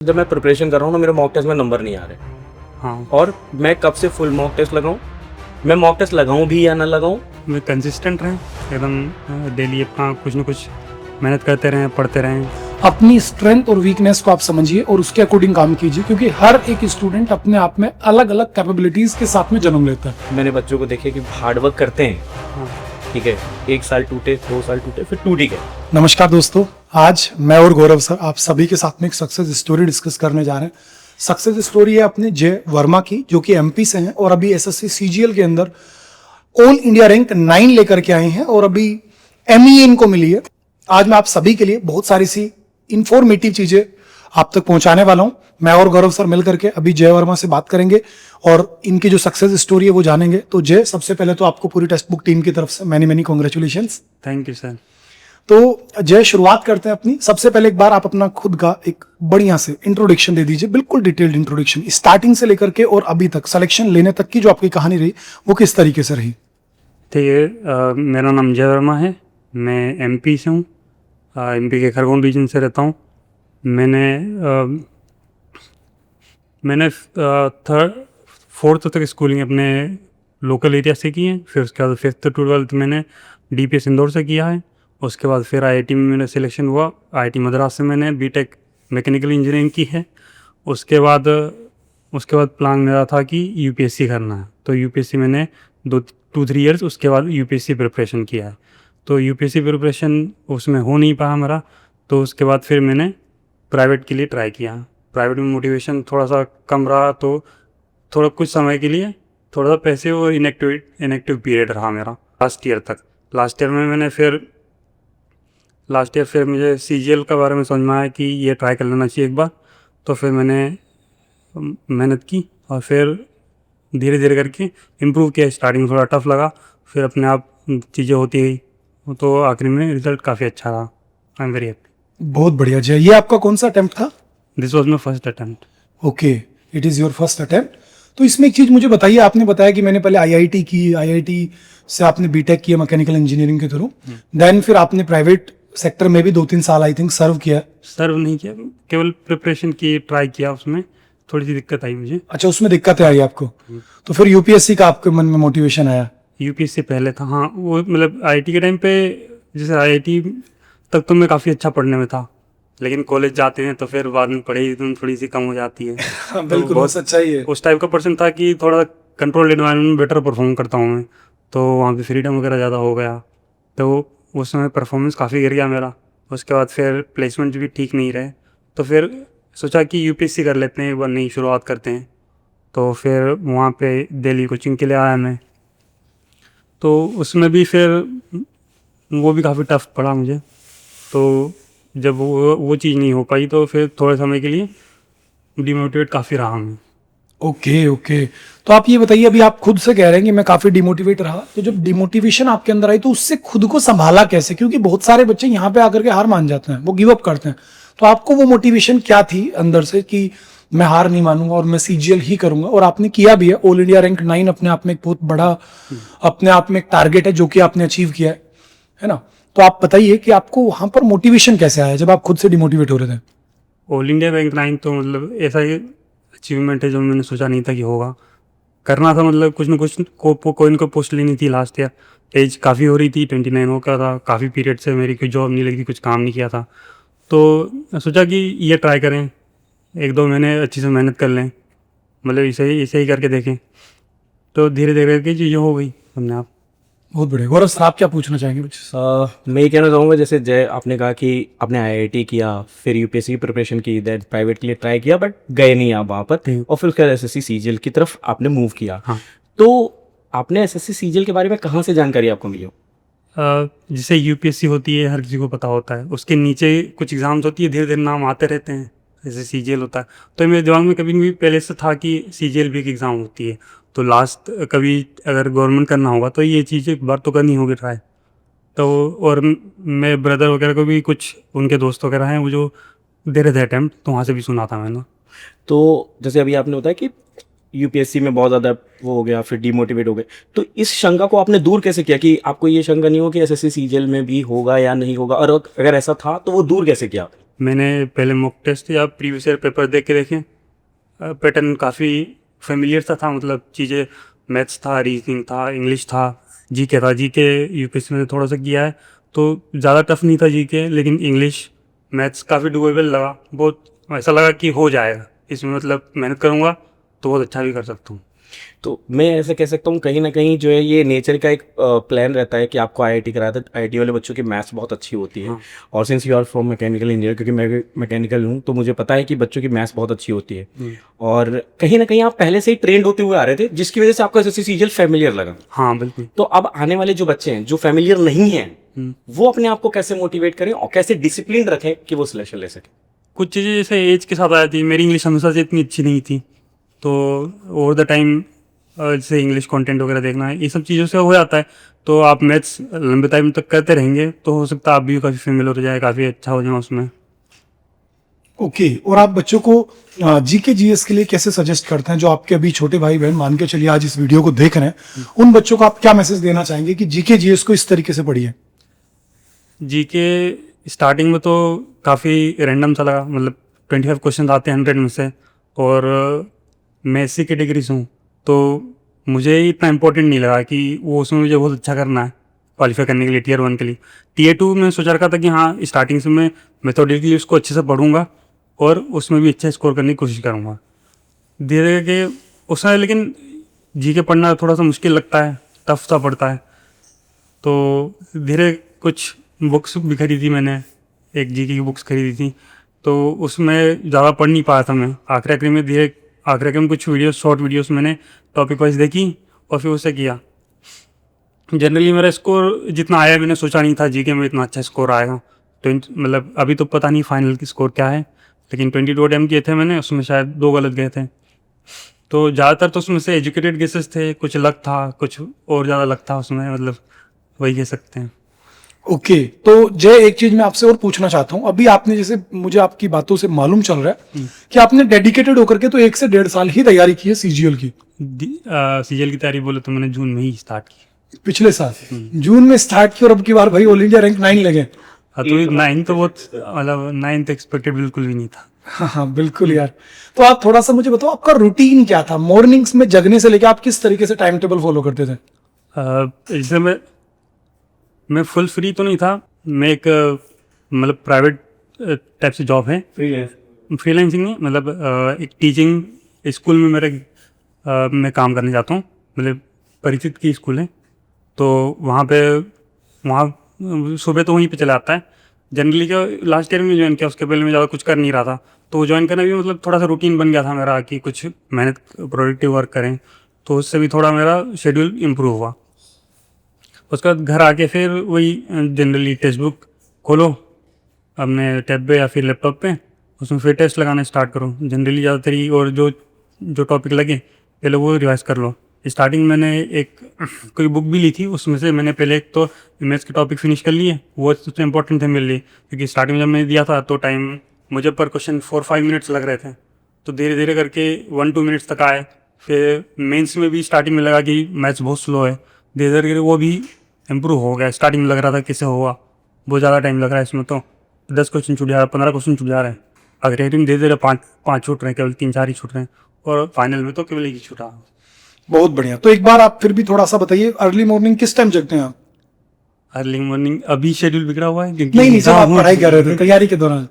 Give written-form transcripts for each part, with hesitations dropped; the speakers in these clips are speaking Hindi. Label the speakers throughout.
Speaker 1: जब मैं प्रिपरेशन कर रहा हूँ ना, मेरे मॉक टेस्ट में नंबर नहीं आ रहे।
Speaker 2: हाँ,
Speaker 1: और मैं कब से फुल मॉक टेस्ट लगाऊं, मैं मॉक टेस्ट लगाऊं भी या ना लगाऊं।
Speaker 2: मैं कंसिस्टेंट रहें एकदम, डेली अपना कुछ न कुछ मेहनत करते रहें, पढ़ते रहें।
Speaker 3: अपनी स्ट्रेंथ और वीकनेस को आप समझिए और उसके अकॉर्डिंग काम कीजिए, क्योंकि हर एक स्टूडेंट अपने आप में अलग अलग कैपेबिलिटीज के साथ में जन्म लेता है।
Speaker 1: मैंने बच्चों को देखे कि हार्डवर्क करते हैं,
Speaker 2: हाँ,
Speaker 1: ठीक है, 1 साल टूटे, 2 साल टूटे, फिर टूट ही गए।
Speaker 3: नमस्कार दोस्तों, आज मैं और गौरव सर आप सभी के साथ में एक सक्सेस स्टोरी डिस्कस करने जा रहे हैं। सक्सेस स्टोरी है अपने जय वर्मा की, जो कि एमपी से हैं और अभी एसएससी सीजीएल के अंदर ऑल इंडिया रैंक 9 लेकर के आए हैं और अभी एमई इनको मिली है। आज मैं आप सभी के लिए बहुत सारी सी इंफॉर्मेटिव चीजें आप तक पहुंचाने वाला हूं। मैं और गौरव सर मिलकर के अभी जय वर्मा से बात करेंगे और इनकी जो सक्सेस स्टोरी है वो जानेंगे। तो जय, सबसे पहले तो आपको पूरी टेक्स्ट बुक टीम की तरफ से many many congratulations.
Speaker 2: Thank you sir.
Speaker 3: तो जय, शुरुआत करते हैं अपनी। सबसे पहले एक बार आप अपना खुद का एक बढ़िया से इंट्रोडक्शन दे दीजिए, बिल्कुल डिटेल्ड इंट्रोडक्शन, स्टार्टिंग से लेकर के और अभी तक सिलेक्शन लेने तक की जो आपकी कहानी रही वो किस तरीके से रही।
Speaker 2: ठीक है, मेरा नाम जय वर्मा है, मैं एमपी से हूँ, एमपी के खरगोन रीजन से रहता हूँ। मैंने थर्ड फोर्थ तक स्कूलिंग अपने लोकल एरिया से की है। फिर उसके बाद 5th to 12th मैंने डीपीएस इंदौर से किया है। उसके बाद फिर आईआईटी में मेरा सिलेक्शन हुआ। आईआईटी मद्रास से मैंने बीटेक मैकेनिकल इंजीनियरिंग की है। उसके बाद प्लान मेरा था कि यूपीएससी करना है, तो यूपीएससी मैंने 2-3 ईयर्स उसके बाद यूपीएससी प्रिपरेशन किया है। तो यूपीएससी प्रिपरेशन उसमें हो नहीं पाया मेरा, तो उसके बाद फिर मैंने प्राइवेट के लिए ट्राई किया। प्राइवेट में मोटिवेशन थोड़ा सा कम रहा, तो थोड़ा कुछ समय के लिए थोड़ा सा पैसे और इनएक्टिव पीरियड रहा मेरा लास्ट ईयर तक। लास्ट ईयर फिर मुझे सीजीएल के बारे में समझ में आया कि ये ट्राई कर लेना चाहिए एक बार। तो फिर मैंने मेहनत की और फिर धीरे धीरे करके इम्प्रूव किया। स्टार्टिंग में थोड़ा टफ लगा, फिर अपने आप चीज़ें होती गई, तो आखिरी में रिजल्ट काफ़ी अच्छा रहा। I am very happy.
Speaker 3: बहुत बढ़िया जय। ये आपका कौन सा अटेम्प्ट था?
Speaker 2: This was my first attempt.
Speaker 3: Okay, it is your first attempt. तो इसमें एक चीज मुझे बताइए, आपने बताया कि मैंने पहले आईआईटी की, आईआईटी से आपने बीटेक किया मैकेनिकल इंजीनियरिंग के थ्रू, देन फिर आपने प्राइवेट सेक्टर में भी 2-3 साल आई थिंक सर्व किया।
Speaker 2: सर्व नहीं किया, केवल प्रिपरेशन की ट्राई किया। उसमें थोड़ी सी दिक्कत आई मुझे।
Speaker 3: अच्छा, उसमें दिक्कतें आई आपको, तो फिर यूपीएससी का आपके मन में मोटिवेशन आया?
Speaker 2: यूपीएससी पहले था, हाँ। वो मतलब आईआईटी के टाइम पे, जैसे आईआईटी तक तो मैं काफ़ी अच्छा पढ़ने में था, लेकिन कॉलेज जाते हैं तो फिर बाद में पढ़ाई एकदम थोड़ी सी कम हो जाती है।
Speaker 3: हाँ, बिल्कुल, बहुत अच्छा ही है।
Speaker 2: उस टाइप का पर्सन था कि थोड़ा कंट्रोल्ड एनवायरनमेंट में बेटर परफॉर्म करता हूँ मैं, तो वहाँ पे फ्रीडम वगैरह ज़्यादा हो गया, तो उस समय परफॉर्मेंस काफ़ी गिर गया मेरा। उसके बाद फिर प्लेसमेंट भी ठीक नहीं रहे, तो फिर सोचा कि यूपीएससी कर लेते हैं, एक बार नई शुरुआत करते हैं। तो फिर वहाँ पे दिल्ली कोचिंग के लिए आया मैं, तो उसमें भी फिर वो भी काफ़ी टफ पड़ा मुझे। तो जब वो चीज़ नहीं हो पाई, तो फिर थोड़े समय के लिए डिमोटिवेट काफ़ी रहा मैं।
Speaker 3: ओके ओके, तो आप ये बताइए, अभी आप खुद से कह रहे हैं कि मैं काफी डिमोटिवेट रहा, तो जब डिमोटिवेशन आपके अंदर आई तो उससे खुद को संभाला कैसे? क्योंकि बहुत सारे बच्चे यहाँ पे आकर के हार मान जाते हैं, वो गिव अप करते हैं। तो आपको वो मोटिवेशन क्या थी अंदर से कि मैं हार नहीं मानूंगा और मैं सीजीएल ही करूंगा? और आपने किया भी है। ऑल इंडिया रैंक 9 अपने आप में एक बहुत बड़ा, अपने आप में एक टारगेट है जो कि आपने अचीव किया है ना? तो आप बताइए कि आपको वहां पर मोटिवेशन कैसे आया जब आप खुद से डिमोटिवेट हो रहे थे?
Speaker 2: ऑल इंडिया रैंक 9 तो मतलब ऐसा ही अचीवमेंट है जो मैंने सोचा नहीं था कि होगा। करना था, मतलब कुछ न कुछ कोई न कोई पोस्ट लेनी थी। लास्ट ईयर एज काफ़ी हो रही थी, 29 हो गया था। काफ़ी पीरियड से मेरी कोई जॉब नहीं लगी, कुछ काम नहीं किया था, तो सोचा कि ये ट्राई करें, 1-2 महीने अच्छी से मेहनत कर लें, मतलब इसे ही करके देखें। तो धीरे धीरे करके चीज़ें हो गई अपने आप।
Speaker 3: बहुत बढ़िया। गौरव सर, आप क्या पूछना चाहेंगे?
Speaker 1: मैं ये कहना चाहूँगा, जैसे जय आपने कहा कि आपने आईआईटी किया, फिर यूपीएससी की प्रिपरेशन की, दैट प्राइवेट के लिए ट्राई किया, बट गए नहीं आप वहाँ पर, और फिर उसके बाद एसएससी सीजीएल की तरफ आपने मूव किया।
Speaker 2: हाँ।
Speaker 1: तो आपने एसएससी सीजीएल के बारे में कहाँ से जानकारी आपको मिली हो?
Speaker 2: जैसे यूपीएससी होती है, हर किसी को पता होता है, उसके नीचे कुछ एग्ज़ाम्स होती है, धीरे धीरे नाम आते रहते हैं, जैसे सीजीएल होता है। तो मेरे दिमाग में कभी भी पहले से था कि सीजीएल भी एक एग्ज़ाम होती है, तो लास्ट कभी अगर गवर्नमेंट करना होगा तो ये चीज़ एक बार तो करनी होगी ट्राई। तो और मेरे ब्रदर वगैरह को भी, कुछ उनके दोस्त वगैरह हैं वो जो दे रहे थे अटैम्प्ट, तो वहाँ से भी सुना था मैंने।
Speaker 1: तो जैसे अभी आपने बताया कि यूपीएससी में बहुत ज़्यादा वो हो गया, फिर डिमोटिवेट हो गए, तो इस शंका को आपने दूर कैसे किया कि आपको ये शंका नहीं हो कि एसएससी सीजीएल में भी होगा या नहीं होगा, और अगर ऐसा था तो वो दूर कैसे किया?
Speaker 2: मैंने पहले मॉक टेस्ट या प्रीवियस ईयर पेपर देख के देखे, पैटर्न काफ़ी फेमिलियर सा था, मतलब चीज़ें मैथ्स था, रीजनिंग था, इंग्लिश था, जीके था। जीके यूपीएससी में थोड़ा सा किया है तो ज़्यादा टफ नहीं था जीके, लेकिन इंग्लिश मैथ्स काफ़ी डुएबल लगा, बहुत ऐसा लगा कि हो जाएगा इसमें, मतलब मेहनत करूँगा तो बहुत अच्छा भी कर सकता हूँ।
Speaker 1: तो मैं ऐसे कह सकता हूँ कहीं ना कहीं जो है ये नेचर का एक प्लान रहता है कि आपको आईआईटी कराता है। आईआईटी वाले बच्चों की मैथ्स बहुत अच्छी होती है।
Speaker 2: हाँ।
Speaker 1: और since you are from mechanical engineer, क्योंकि मैं भी मैकेनिकल हूँ, तो मुझे पता है कि बच्चों की मैथ्स बहुत अच्छी होती है। और कहीं ना कहीं आप पहले से ही ट्रेंड होते हुए आ रहे थे, जिसकी वजह से आपको एसएससी सीजीएल फेमिलियर लगा।
Speaker 2: हाँ बिल्कुल।
Speaker 1: तो अब आने वाले जो बच्चे हैं जो फेमिलियर नहीं हैं, वो अपने आप को कैसे मोटिवेट करें और कैसे डिसिप्लिन रखें कि वो सिलेक्शन ले सके?
Speaker 2: कुछ चीज़ें जैसे एज के साथ आई थी, मेरी इंग्लिश हमेशा से इतनी अच्छी नहीं थी, तो ओवर द टाइम जैसे इंग्लिश कंटेंट वगैरह देखना है, ये सब चीज़ों से हो जाता है। तो आप मैथ्स लंबे टाइम तक करते रहेंगे तो हो सकता है आप भी काफ़ी फेमिलियर हो जाए, काफ़ी अच्छा हो जाए उसमें।
Speaker 3: ओके, और आप बच्चों को जीके जीएस के लिए कैसे सजेस्ट करते हैं? जो आपके अभी छोटे भाई बहन मान के चलिए आज इस वीडियो को देख रहे हैं, उन बच्चों को आप क्या मैसेज देना चाहेंगे कि जीके जीएस को इस तरीके से पढ़िए?
Speaker 2: जीके स्टार्टिंग में तो काफ़ी रैंडम सा लगा, मतलब 25 क्वेश्चन आते हैं 100 में से, और मैं एससी कैटेगरी से हूँ तो मुझे इतना इम्पोर्टेंट नहीं लगा कि वो उसमें मुझे बहुत अच्छा करना है क्वालिफाई करने के लिए टीयर 1 के लिए। टीयर 2 में सोचा रखा था कि हाँ स्टार्टिंग से मैं मेथोडिकली उसको अच्छे से पढ़ूंगा और उसमें भी अच्छा स्कोर करने की कोशिश करूँगा। धीरे धीरे के उसमें लेकिन जीके पढ़ना थोड़ा सा मुश्किल लगता है, टफ सा पड़ता है, तो धीरे कुछ बुक्स भी खरीदी मैंने, एक जीके की बुक्स खरीदी थी, तो उसमें ज़्यादा पढ़ नहीं पाया था मैं। आखिरी में कुछ वीडियोस, शॉर्ट वीडियोस मैंने टॉपिक वाइज देखी और फिर उससे किया। जनरली मेरा स्कोर जितना आया मैंने सोचा नहीं था जीके में इतना अच्छा स्कोर आएगा। तो मतलब अभी तो पता नहीं फाइनल की स्कोर क्या है, लेकिन 22 अटेम्प्ट किए थे मैंने, उसमें शायद 2 गलत गए थे। तो ज़्यादातर तो उसमें से एजुकेटेड गेसेस थे, कुछ लक था, कुछ और ज़्यादा लक था उसमें, मतलब वही कह सकते हैं।
Speaker 3: ओके, तो जय एक चीज मैं आपसे और पूछना चाहता हूँ। अभी आपने जैसे मुझे आपकी बातों से मालूम चल रहा है कि आपने डेडिकेटेड होकर के तो 1 से 1.5 साल ही तैयारी की है सीजीएल की।
Speaker 2: सीजीएल की तैयारी बोले तो मैंने जून में ही स्टार्ट की।
Speaker 3: पिछले साल जून में स्टार्ट की और अब की बार भाई ऑल इंडिया रैंक 9 लगे।
Speaker 2: हाँ तो 9 तो बहुत, मतलब 9 तो एक्सपेक्टेड बिल्कुल भी नहीं था।
Speaker 3: हाँ बिल्कुल यार। तो आप थोड़ा सा मुझे बताओ आपका रूटीन क्या था? मॉर्निंग्स में जगने से लेकर आप किस तरीके से टाइम टेबल फॉलो करते थे?
Speaker 2: जैसे मैं फुल फ्री तो नहीं था, मैं एक मतलब प्राइवेट टाइप से जॉब है, फ्रीलांसिंग नहीं, मतलब एक टीचिंग स्कूल में मैं काम करने जाता हूँ, मतलब परिचित की स्कूल है, तो वहाँ सुबह तो वहीं पे चला आता है। जनरली क्या लास्ट ईयर में ज्वाइन किया, उसके पहले मैं ज़्यादा कुछ कर नहीं रहा था, तो ज्वाइन करना भी मतलब थोड़ा सा रूटीन बन गया था मेरा कि कुछ मेहनत प्रोडक्टिव वर्क करें, तो उससे भी थोड़ा मेरा शेड्यूल इम्प्रूव हुआ। उसके बाद घर आके फिर वही जनरली टेक्स्ट बुक खोलो अपने टैब पे या फिर लैपटॉप पे, उसमें फिर टेस्ट लगाना स्टार्ट करो जनरली ज़्यादातर ही, और जो टॉपिक लगे पहले वो रिवाइज कर लो। स्टार्टिंग मैंने एक कोई बुक भी ली थी, उसमें से मैंने पहले एक तो इमेज के टॉपिक फिनिश कर लिए, वो सबसे इंपॉर्टेंट थे मेरे लिए, क्योंकि स्टार्टिंग में जब मैंने दिया था तो टाइम मुझे पर क्वेश्चन 4-5 मिनट्स लग रहे थे, तो धीरे धीरे करके 1-2 मिनट्स तक आए। फिर मेंस में भी स्टार्टिंग में लगा कि मैथ्स बहुत स्लो है, धीरे धीरे वो भी इम्प्रूव हो गया। स्टार्टिंग में लग रहा था कैसे होगा, बहुत ज़्यादा टाइम लग रहा है इसमें, तो 10 क्वेश्चन छूट जा रहा है, 15 क्वेश्चन छूट जा रहे हैं। अगर धीरे धीरे 5 छूट रहे हैं, केवल 3-4 ही छूट रहे हैं, और फाइनल में तो केवल 1 ही छूटा।
Speaker 3: बहुत बढ़िया। तो एक बार आप फिर भी थोड़ा सा बताइए, अर्ली मॉर्निंग किस टाइम जगते हैं आप?
Speaker 2: अर्ली मॉर्निंग अभी शेड्यूल बिगड़ा हुआ है क्योंकि
Speaker 3: नहीं, जब आप पढ़ाई कर रहे थे तैयारी के दौरान।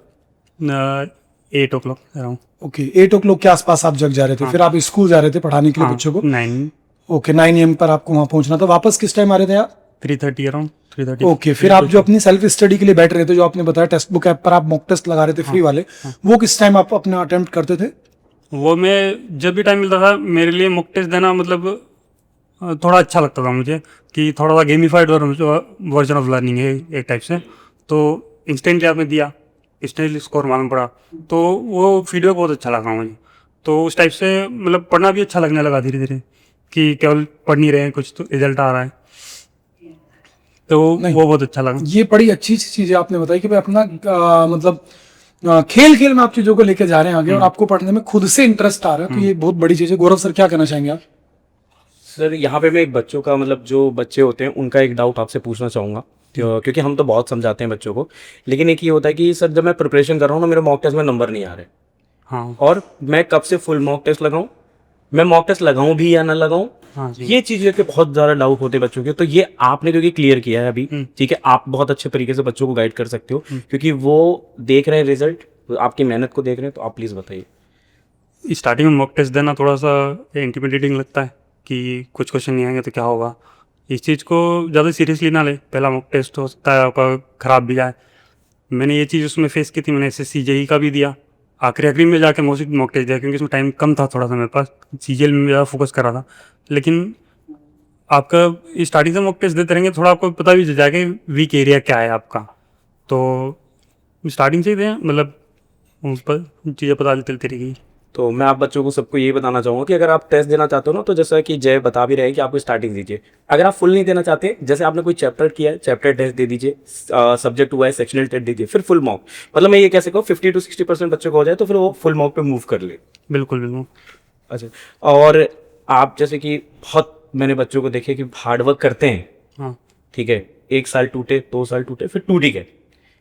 Speaker 2: 8 o'clock अराउंड।
Speaker 3: ओके, 8 o'clock के आसपास आप जग जा रहे थे, फिर आप स्कूल जा रहे थे पढ़ाने के लिए बच्चों को।
Speaker 2: 9
Speaker 3: ओके, 9 AM पर आपको वहां पहुंचना था। वापस किस टाइम आ रहे थे आप?
Speaker 2: 3:30 अराउंड 3:30।
Speaker 3: ओके, फिर आप जो अपनी सेल्फ स्टडी के लिए बैठ रहे थे, जो आपने बताया टेक्स्ट बुक ऐप पर आप मॉक टेस्ट लगा रहे थे फ्री वाले, वो किस टाइम आप अपना अटेम्प्ट करते थे?
Speaker 2: वो मैं जब भी टाइम मिलता था, मेरे लिए मॉक टेस्ट देना मतलब थोड़ा अच्छा लगता था मुझे, कि थोड़ा सा गेमिफाइड वर्जन ऑफ लर्निंग है एक टाइप से, तो इंस्टेंटली आपने दिया, इंस्टेंटली स्कोर मालूम पड़ा, तो वो फीडबैक बहुत अच्छा लगा मुझे। तो उस टाइप से मतलब पढ़ना भी अच्छा लगने लगा धीरे धीरे, कि केवल पढ़ नहीं रहे हैं, कुछ तो रिजल्ट आ रहा है, तो वो बहुत अच्छा लगा।
Speaker 3: ये बड़ी अच्छी चीज है आपने बताई कि भाई अपना मतलब खेल खेल में आप चीजों को लेके जा रहे हैं आगे, और आपको पढ़ने में खुद से इंटरेस्ट आ रहा है, तो ये बहुत बड़ी चीज है। गौरव सर क्या कहना चाहेंगे आप?
Speaker 1: सर यहाँ पे मैं एक बच्चों का, मतलब जो बच्चे होते हैं उनका एक डाउट आपसे पूछना चाहूँगा क्योंकि हम तो बहुत समझाते हैं बच्चों को, लेकिन एक ये होता है कि सर जब मैं प्रिपरेशन कर रहा हूँ ना, मेरे मॉक टेस्ट में नंबर नहीं आ रहे,
Speaker 2: हाँ
Speaker 1: और मैं कब से फुल मॉक टेस्ट लगाऊं, मैं मॉक टेस्ट लगाऊं भी या ना लगाऊं,
Speaker 2: हाँ जी।
Speaker 1: ये चीज़ के बहुत ज़्यादा डाउट होते हैं बच्चों के। तो ये आपने क्योंकि क्लियर किया है अभी, ठीक है, आप बहुत अच्छे तरीके से बच्चों को गाइड कर सकते हो, क्योंकि वो देख रहे हैं रिजल्ट, आपकी मेहनत को देख रहे हैं, तो आप प्लीज़ बताइए।
Speaker 2: स्टार्टिंग में मॉक टेस्ट देना थोड़ा सा इंटिमिडेटिंग लगता है कि कुछ क्वेश्चन नहीं आएंगे तो क्या होगा। इस चीज़ को ज़्यादा सीरियसली ना ले, पहला मॉक टेस्ट हो सकता है आपका ख़राब भी जाए। मैंने ये चीज़ उसमें फेस की थी, मैंने SSC JEE का भी दिया, आखिरी में जाके मॉक टेस्ट दिया, क्योंकि उसमें टाइम कम था थोड़ा सा मेरे पास, CGL में ज़्यादा फोकस कर रहा था। लेकिन आपका स्टार्टिंग से मॉक टेस्ट देते रहेंगे, थोड़ा आपको पता भी चल जाएगा वीक एरिया क्या है आपका, तो स्टार्टिंग से ही दें, मतलब उस पर चीज़ें पता चलती रहेगी।
Speaker 1: तो मैं आप बच्चों को सबको ये बताना चाहूँगा कि अगर आप टेस्ट देना चाहते हो ना, तो जैसा कि जय बता भी रहे हैं कि आपको स्टार्टिंग दीजिए। अगर आप फुल नहीं देना चाहते, जैसे आपने कोई चैप्टर किया है, चैप्टर टेस्ट दे दीजिए, सब्जेक्ट हुआ है सेक्शनल टेस्ट दीजिए, फिर फुल मॉक। मतलब मैं ये कैसे कहूँ, 50 to 60% बच्चों को हो जाए तो फिर वो फुल मॉक पे मूव कर ले।
Speaker 2: बिल्कुल बिल्कुल।
Speaker 1: अच्छा, और आप जैसे कि बहुत मैंने बच्चों को देखे कि हार्ड वर्क करते हैं,
Speaker 2: हाँ
Speaker 1: ठीक है, 1 साल टूटे, 2 साल टूटे, फिर टूट ही गए,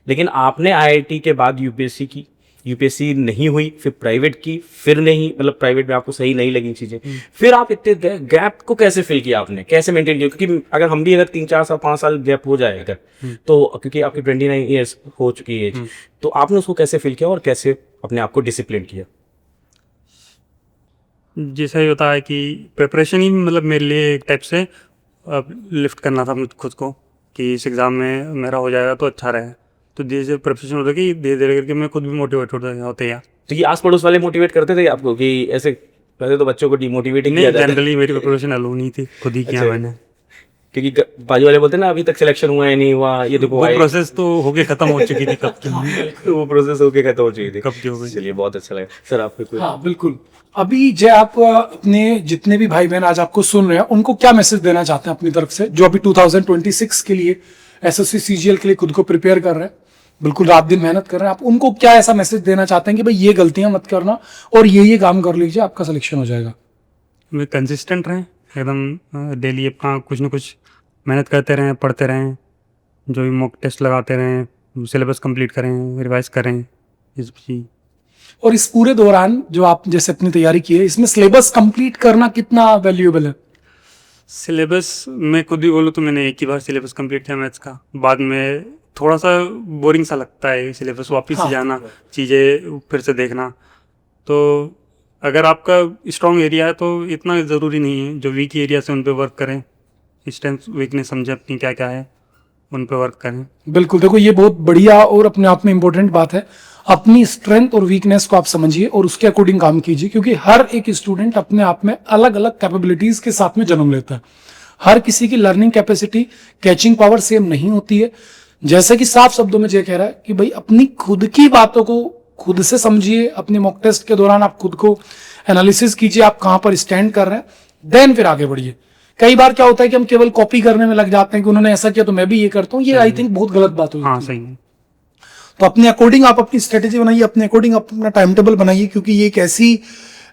Speaker 1: लेकिन आपने IIT के बाद UPSC की, UPSC नहीं हुई, फिर प्राइवेट की, फिर नहीं, मतलब प्राइवेट में आपको सही नहीं लगी चीजें, फिर आप इतने गैप को कैसे फिल किया आपने, कैसे मेंटेन किया? क्योंकि अगर हम भी अगर 3-4 साल 5 साल गैप हो जाए अगर, तो क्योंकि आपकी 29 ईयर्स हो चुकी है एज, तो आपने उसको कैसे फिल किया और कैसे अपने आप को डिसिप्लिन किया?
Speaker 2: जैसा ही होता है कि प्रिपरेशन ही मतलब मेरे लिए एक टाइप से लिफ्ट करना था मुझ खुद को, कि इस एग्ज़ाम में मेरा हो जाएगा तो अच्छा रहे। तो धीरे धीरे प्रिपरेशन होता कि धीरे धीरे करके मैं खुद भी मोटिवेट होते हैं।
Speaker 1: तो ये आस पड़ोस वाले मोटिवेट करते थे आपको कि ऐसे? पहले तो बच्चों को डिमोटिवेट किया
Speaker 2: नहीं,
Speaker 1: जाता है,
Speaker 2: जनरली मेरी प्रिपरेशन अलो नहीं थी, खुद ही किया
Speaker 1: अच्छा।
Speaker 2: मैंने।
Speaker 1: क्योंकि बाजू वाले बोलते हैं ना, अभी तक सिलेक्शन हुआ है, नहीं हुआ, ये देखो
Speaker 2: वो
Speaker 1: आए।
Speaker 2: प्रोसेस तो होके ख़त्म हो चुकी थी कब की।
Speaker 1: तो वो प्रोसेस होके खत्म हो चुकी थी,
Speaker 2: कब की हो गई।
Speaker 1: चलिए बहुत अच्छा लगा। सर आपके कोई?
Speaker 3: हाँ बिल्कुल। अभी जय आप अपने जितने भी भाई बहन आज आपको सुन रहे हैं, उनको क्या मैसेज देना चाहते हैं अपनी तरफ से, जो अभी 2026 के लिए SSC CGL के लिए खुद को प्रिपेयर कर रहे हैं, बिल्कुल रात दिन मेहनत कर रहे हैं, आप उनको क्या ऐसा मैसेज देना चाहते हैं कि भाई ये गलतियां मत करना और ये काम कर लीजिए, आपका सिलेक्शन हो जाएगा?
Speaker 2: वे कंसिस्टेंट रहें एकदम, डेली अपना कुछ ना कुछ मेहनत करते रहें, पढ़ते रहें, जो भी मॉक टेस्ट लगाते रहें, सिलेबस कंप्लीट करें, रिवाइज करें, इस चीज़।
Speaker 3: और इस पूरे दौरान जो आप जैसे अपनी तैयारी की है, इसमें सिलेबस कंप्लीट करना कितना वैल्यूएबल है?
Speaker 2: सिलेबस मैं खुद भी बोलूँ तो मैंने एक ही बार सिलेबस कंप्लीट किया मैथ्स का, बाद में थोड़ा सा बोरिंग सा लगता है सिलेबस वापस से
Speaker 3: हाँ।
Speaker 2: जाना, चीज़ें फिर से देखना। तो अगर आपका स्ट्रॉन्ग एरिया है तो इतना ज़रूरी नहीं है, जो वीक एरिया से उन पे वर्क करें, स्ट्रेंथ वीकनेस समझे अपनी क्या क्या है, उन पे वर्क करें।
Speaker 3: बिल्कुल, देखो ये बहुत बढ़िया और अपने आप में इंपॉर्टेंट बात है। अपनी स्ट्रेंथ और वीकनेस को आप समझिए और उसके अकॉर्डिंग काम कीजिए, क्योंकि हर एक स्टूडेंट अपने आप में अलग अलग कैपेबिलिटीज के साथ में जन्म लेता है। हर किसी की learning capacity, catching power same नहीं होती है। जैसे कि साफ शब्दों में ये कह रहा है कि भाई अपनी खुद की बातों को खुद से समझिए, अपने मॉक टेस्ट के दौरान आप खुद को एनालिसिस कीजिए, आप कहां पर स्टैंड कर रहे हैं, देन फिर आगे बढ़िए। कई बार क्या होता है कि हम केवल कॉपी करने में लग जाते हैं कि उन्होंने ऐसा किया तो मैं भी ये करता हूँ, ये आई थिंक बहुत गलत बात
Speaker 2: हाँ
Speaker 3: होती है।
Speaker 2: सही है।
Speaker 3: तो अपने अकॉर्डिंग आप अपनी स्ट्रेटेजी बनाइए, अपने अकॉर्डिंग अपना टाइम टेबल बनाइए, क्योंकि ये एक ऐसी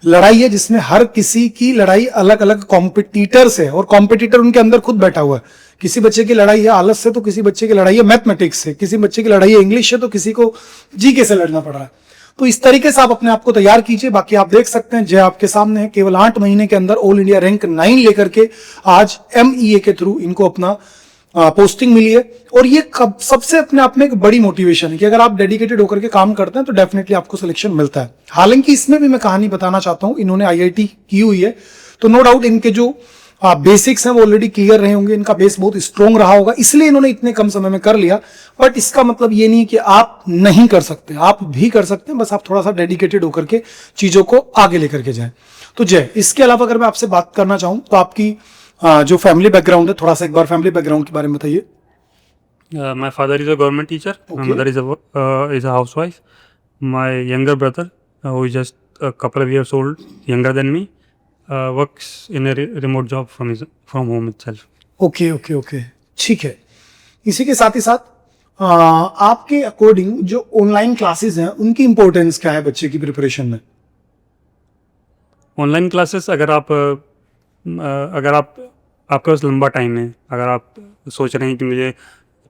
Speaker 3: लड़ाई है जिसमें हर किसी की लड़ाई अलग अलग कॉम्पिटिटर से, और कॉम्पिटिटर उनके अंदर खुद बैठा हुआ है। किसी बच्चे की लड़ाई है आलस से, तो किसी बच्चे की लड़ाई है मैथमेटिक्स से, किसी बच्चे की लड़ाई है इंग्लिश से, तो किसी को जीके से लड़ना पड़ रहा है। तो इस तरीके से आप अपने आप को तैयार कीजिए। बाकी आप देख सकते हैं जय आपके सामने है, केवल 8 महीने के अंदर ऑल इंडिया रैंक 9 लेकर के आज MEA के थ्रू इनको अपना पोस्टिंग मिली है। और ये सबसे अपने आप में एक बड़ी मोटिवेशन है कि अगर आप डेडिकेटेड होकर के काम करते हैं तो डेफिनेटली आपको सिलेक्शन मिलता है। हालांकि इसमें भी मैं कहानी बताना चाहता हूं, इन्होंने IIT की हुई है, तो नो डाउट इनके जो बेसिक्स हैं वो ऑलरेडी क्लियर रहे होंगे, इनका बेस बहुत स्ट्रॉन्ग रहा होगा, इसलिए इन्होंने इतने कम समय में कर लिया। बट इसका मतलब ये नहीं कि आप नहीं कर सकते, आप भी कर सकते हैं, बस आप थोड़ा सा डेडिकेटेड होकर के चीजों को आगे लेकर के जाएं। तो जय, इसके अलावा अगर मैं आपसे बात करना चाहूं तो आपकी जो फैमिली बैकग्राउंड है, थोड़ा सा एक बार फैमिली बैकग्राउंड के बारे में बताइए।
Speaker 2: My father is a government teacher. My
Speaker 3: Okay.
Speaker 2: mother is a housewife. My younger brother, who is just a couple of years old, younger than me, works in a remote job from home itself.
Speaker 3: Okay okay okay, ठीक है। इसी के साथ ही साथ आपके अकॉर्डिंग जो ऑनलाइन क्लासेस हैं उनकी इंपॉर्टेंस क्या है बच्चे की प्रिपरेशन में?
Speaker 2: ऑनलाइन क्लासेस अगर आप आपके पास लंबा टाइम है, अगर आप सोच रहे हैं कि मुझे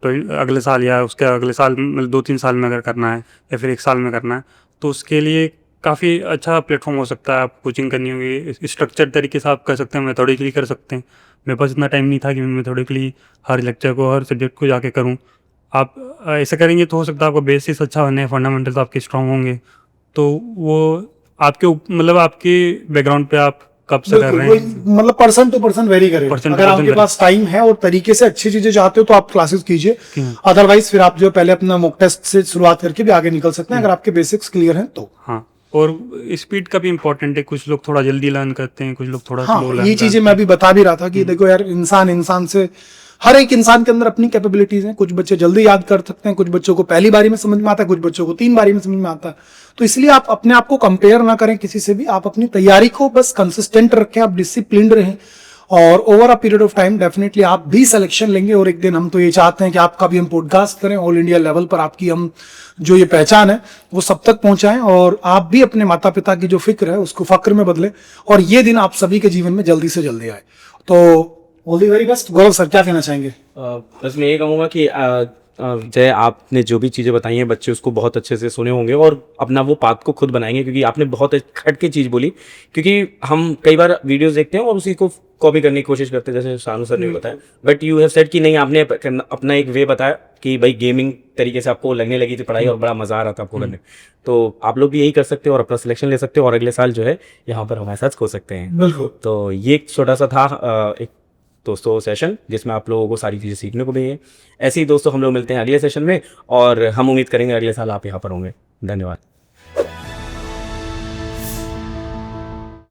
Speaker 2: तो अगले साल या उसके अगले साल मतलब 2-3 साल में अगर करना है या फिर 1 साल में करना है, तो उसके लिए काफ़ी अच्छा प्लेटफॉर्म हो सकता है। आप कोचिंग करनी होगी, स्ट्रक्चर तरीके से आप कर सकते हैं, मेथोडिकली कर सकते हैं। मेरे पास इतना टाइम नहीं था कि मैं मेथोडिकली हर लेक्चर को, हर सब्जेक्ट को जाके करूँ। आप ऐसा करेंगे तो हो सकता है आपका बेसिस अच्छा बने, फंडामेंटल्स आपके स्ट्रांग होंगे, तो वो आपके मतलब आपके बैकग्राउंड पे आप कब से कर रहे हैं।
Speaker 3: मतलब पर्सन टू पर्सन वेरी करेगा।
Speaker 2: Person to
Speaker 3: अगर
Speaker 2: person
Speaker 3: आपके पास टाइम है और तरीके से अच्छी चीजें चाहते हो तो आप क्लासेस कीजिए, अदरवाइज फिर आप जो पहले अपना मॉक टेस्ट से शुरुआत करके भी आगे निकल सकते हैं अगर आपके बेसिक्स क्लियर हैं तो।
Speaker 2: हाँ, और स्पीड का भी इम्पोर्टेंट है। कुछ लोग थोड़ा जल्दी लर्न करते हैं, कुछ लोग थोड़ा
Speaker 3: हाँ,
Speaker 2: स्लो लर्न
Speaker 3: ये चीजें मैं अभी बता भी रहा था कि देखो यार, इंसान से, हर एक इंसान के अंदर अपनी कैपेबिलिटीज हैं। कुछ बच्चे जल्दी याद कर सकते हैं, कुछ बच्चों को पहली बारी में समझ में आता है, कुछ बच्चों को 3 बारी में समझ में आता है। तो इसलिए आप अपने आप को कंपेयर ना करें किसी से भी, आप अपनी तैयारी को बस कंसिस्टेंट रखें, आप डिसिप्लिन्ड रहें, और over a period of time definitely आप भी सिलेक्शन लेंगे। और एक दिन हम तो ये चाहते हैं कि आपका भी हम पॉडकास्ट करें, ऑल इंडिया लेवल पर आपकी हम जो ये पहचान है वो सब तक पहुंचाएं, और आप भी अपने माता पिता की जो फिक्र है उसको फक्र में बदलें, और ये दिन आप सभी के जीवन में जल्दी से जल्दी आए। तो all the very best. Gaurav sir, क्या कहना चाहेंगे?
Speaker 1: बस मैं ये कहूँगा कि जय, आपने जो भी चीज़ें बताई हैं बच्चे उसको बहुत अच्छे से सुने होंगे और अपना वो पाथ को खुद बनाएंगे, क्योंकि आपने बहुत खट के चीज़ बोली। क्योंकि हम कई बार वीडियोस देखते हैं और उसी को कॉपी करने की कोशिश करते हैं, जैसे शानू सर ने बताया, बट यू हैव सेड कि नहीं, आपने अपना एक वे बताया कि भाई गेमिंग तरीके से आपको लगने लगी थी पढ़ाई और बड़ा मजा आ रहा था आपको करने। तो आप लोग भी यही कर सकते हो और अपना सिलेक्शन ले सकते हो और अगले साल जो है यहाँ पर हमारे साथ हो सकते हैं।
Speaker 3: बिल्कुल।
Speaker 1: तो ये एक छोटा सा था एक दोस्तों सेशन, जिसमें आप लोगों को सारी चीज़ें सीखने को मिली है। ऐसे ही दोस्तों हम लोग मिलते हैं अगले सेशन में, और हम उम्मीद करेंगे अगले साल आप यहाँ पर होंगे। धन्यवाद।